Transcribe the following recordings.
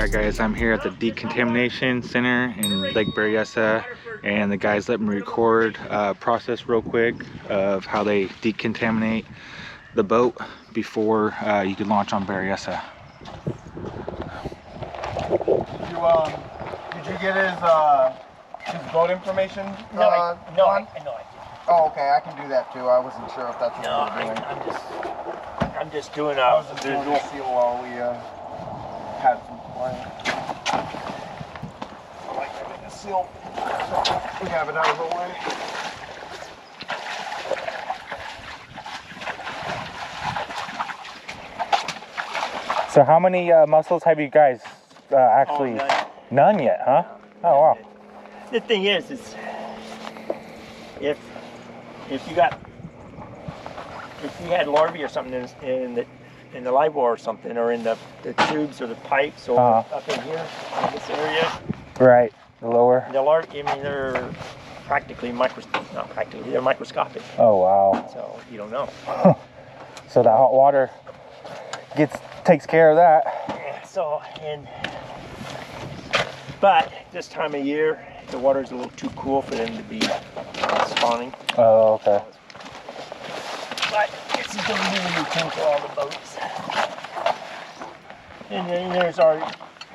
Alright guys, I'm here at the Decontamination Center in Lake Berryessa, and the guys let me record a process real quick of how they decontaminate the boat before you can launch on Berryessa. Did you get his boat information? No, I did. Oh, okay, I can do that too. I wasn't sure if that's what you were doing. I'm just doing I was just doing the seal while we had some fun. I like having the seal. We have it out of the way. So how many mussels have you guys actually? Oh, none yet, huh? Oh wow. The thing is if you had larvae or something in the Livewell or something, or in the tubes or the pipes, or up in here in this area, right, the lower. The larvae, I mean, they're practically they're microscopic. Oh wow. So you don't know. So the hot water takes care of that. Yeah, so but this time of year the water's a little too cool for them to be spawning. Oh, okay. But this is the new routine for all the boats. And then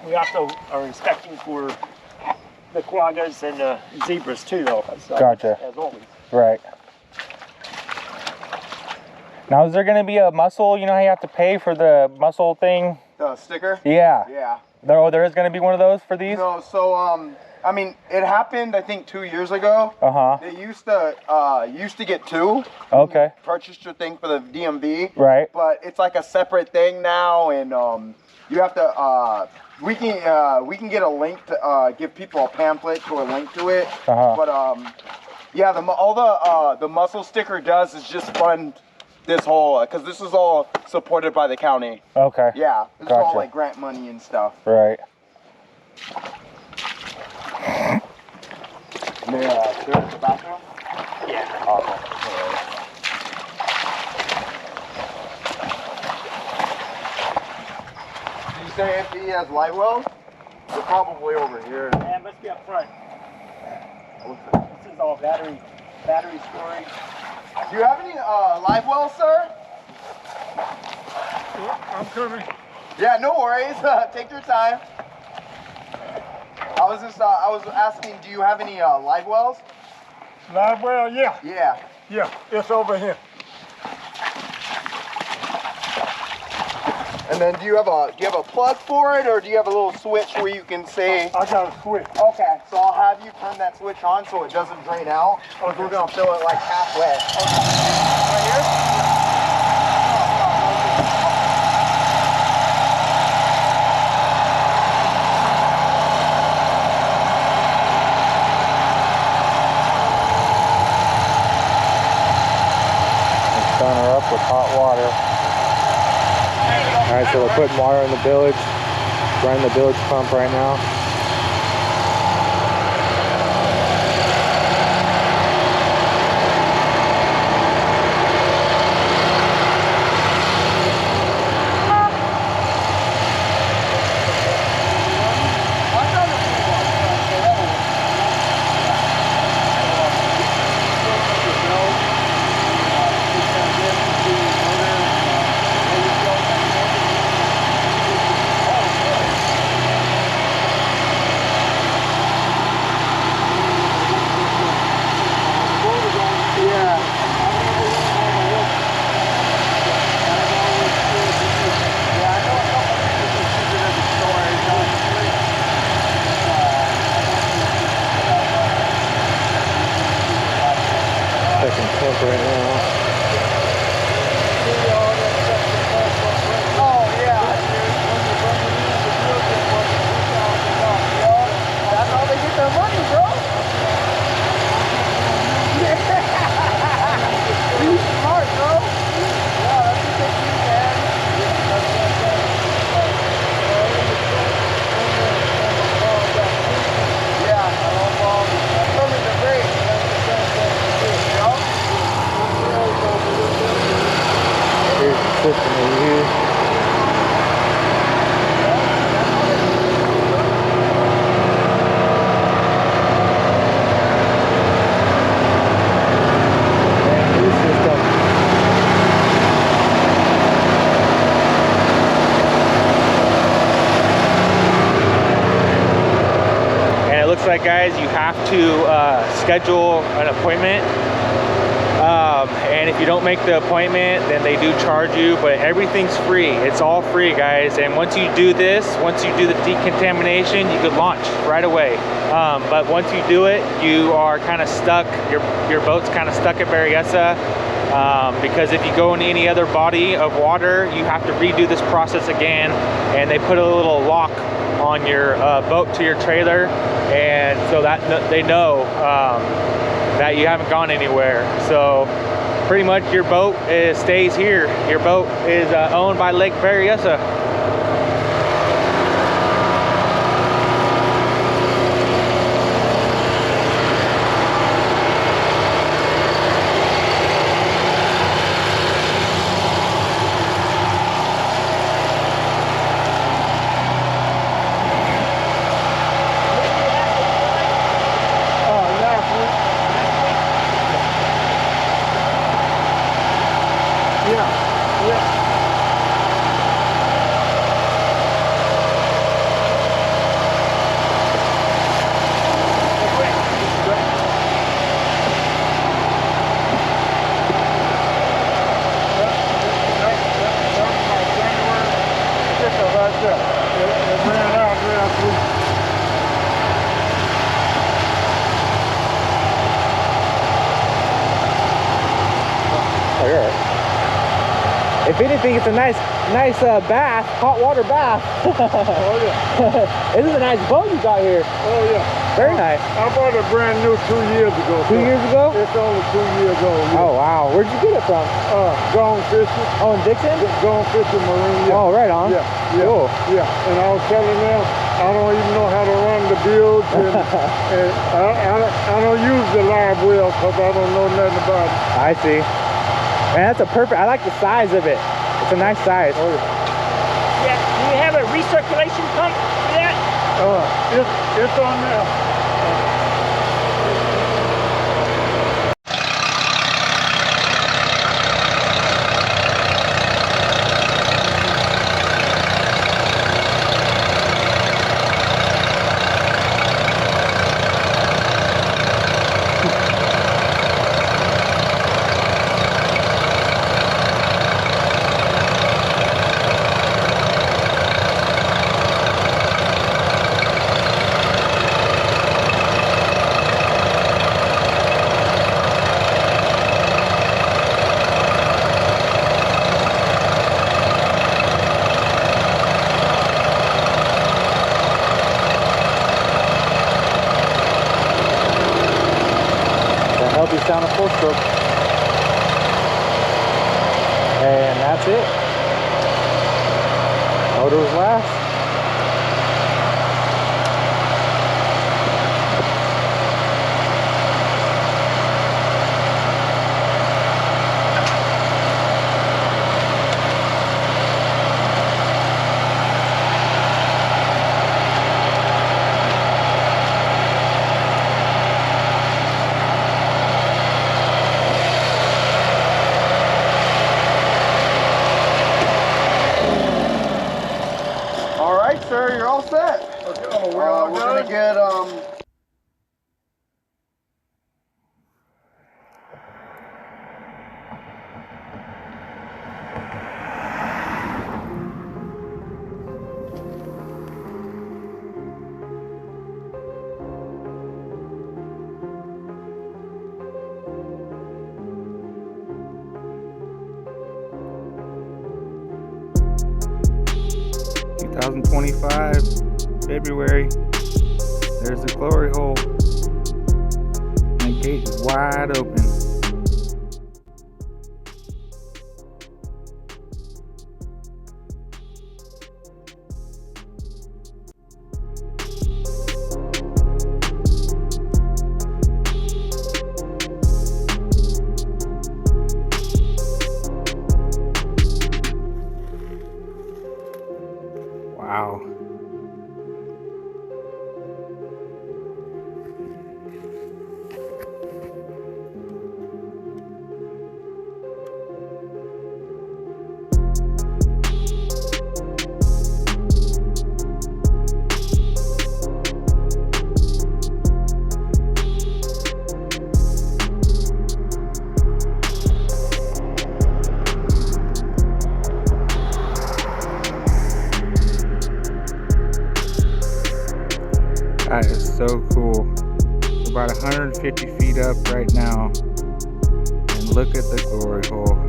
we also are inspecting for the quaggas and the zebras too, though. Gotcha. As always. Right. Now, is there going to be a mussel? You know how you have to pay for the mussel thing? The sticker? Yeah. Yeah. There is going to be one of those for these? No, so I mean, it happened I think 2 years ago. They used to get two. Okay. Purchased your thing for the DMV. Right. But it's like a separate thing now, and you have to we can get a link to give people a pamphlet to a link to it. But yeah, all the mussel sticker does is just fund this whole, because this is all supported by the county. Okay. Yeah, this is all like grant money and stuff. Right. May I share the bathroom? Yeah. Awesome. Did you say if he has Livewell? They're probably over here. Yeah, it must be up front. This is all battery storage. Do you have any Livewell, sir? Yeah, I'm coming. Yeah, no worries. Take your time. I was asking, do you have any Livewells? Livewell, yeah. Yeah. Yeah, it's over here. And then do you have a plug for it, or do you have a little switch where you can say? I got a switch. Okay, so I'll have you turn that switch on so it doesn't drain out. Or we're gonna fill it like halfway. Right here? Done her up with hot water. Alright, so we're putting water in the bilge. Running the bilge pump right now. to schedule an appointment. And if you don't make the appointment, then they do charge you, but everything's free. It's all free, guys. And once you do this, once you do the decontamination, you could launch right away. But once you do it, you are kind of stuck. Your boat's kind of stuck at Berryessa, because if you go into any other body of water, you have to redo this process again. And they put a little lock on your boat to your trailer, and so that they know that you haven't gone anywhere. So pretty much your boat stays here. Your boat is owned by Lake Berryessa. If anything, it's a nice bath, hot water bath. Oh yeah. This is a nice boat you got here. Oh yeah. Very nice. I bought it brand new 2 years ago. 2 years ago? It's only 2 years old. Yeah. Oh wow. Where'd you get it from? Gone fishing. Oh, in Dixon? Gone fishing marine. Yeah. Oh, right on. Yeah. Yeah. Cool. Yeah. And I was telling them I don't even know how to run the bilge, and I don't use the live well because I don't know nothing about it. I see. Man, that's a perfect. I like the size of it. It's a nice size. Oh yeah. Yeah, do you have a recirculation pump for that? It's on there. 4-stroke. And that's it. Motors last. Sir, you're all set. Okay, we're gonna get February. There's the glory hole. The gate is wide open. Wow. so cool. We're about 150 feet up right now, and look at the glory hole.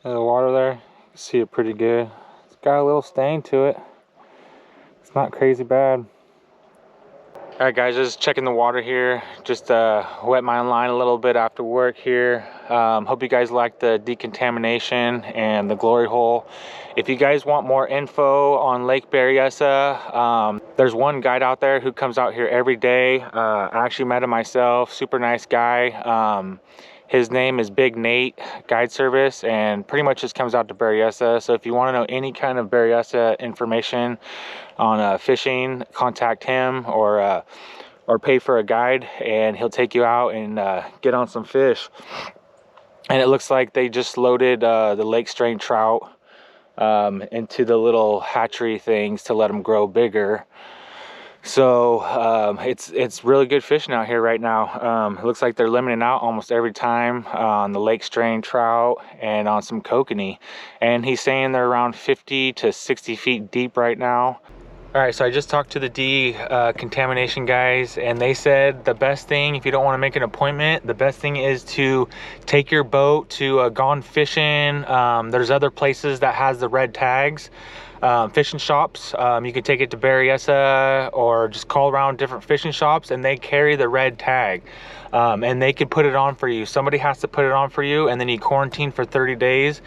The water there, you can see it pretty good. It's got a little stain to it. It's not crazy bad. All right guys, just checking the water here. Just wet my line a little bit after work here. Hope you guys like the decontamination and the glory hole. If you guys want more info on Lake Berryessa, there's one guide out there who comes out here every day. I actually met him myself, super nice guy. His name is Big Nate Guide Service, and pretty much just comes out to Berryessa. So if you want to know any kind of Berryessa information on fishing, contact him or pay for a guide, and he'll take you out and get on some fish. And it looks like they just loaded the lake strain trout into the little hatchery things to let them grow bigger. So it's really good fishing out here right now. It looks like they're limiting out almost every time on the lake strain trout and on some kokanee. And he's saying they're around 50 to 60 feet deep right now. All right, so I just talked to the decontamination guys, and they said the best thing, if you don't want to make an appointment, the best thing is to take your boat to Gone Fishing. There's other places that has the red tags. Fishing shops, you could take it to Berryessa or just call around different fishing shops, and they carry the red tag, and they could put it on for you. Somebody has to put it on for you, and then you quarantine for 30 days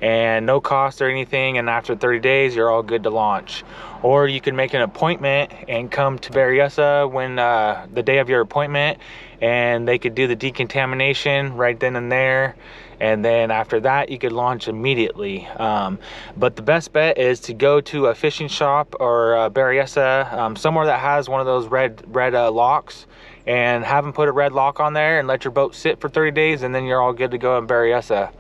and no cost or anything, and after 30 days you're all good to launch. Or you can make an appointment and come to Berryessa when the day of your appointment, and they could do the decontamination right then and there, and then after that you could launch immediately. But the best bet is to go to a fishing shop or Berryessa, somewhere that has one of those red locks, and have them put a red lock on there and let your boat sit for 30 days, and then you're all good to go in Berryessa.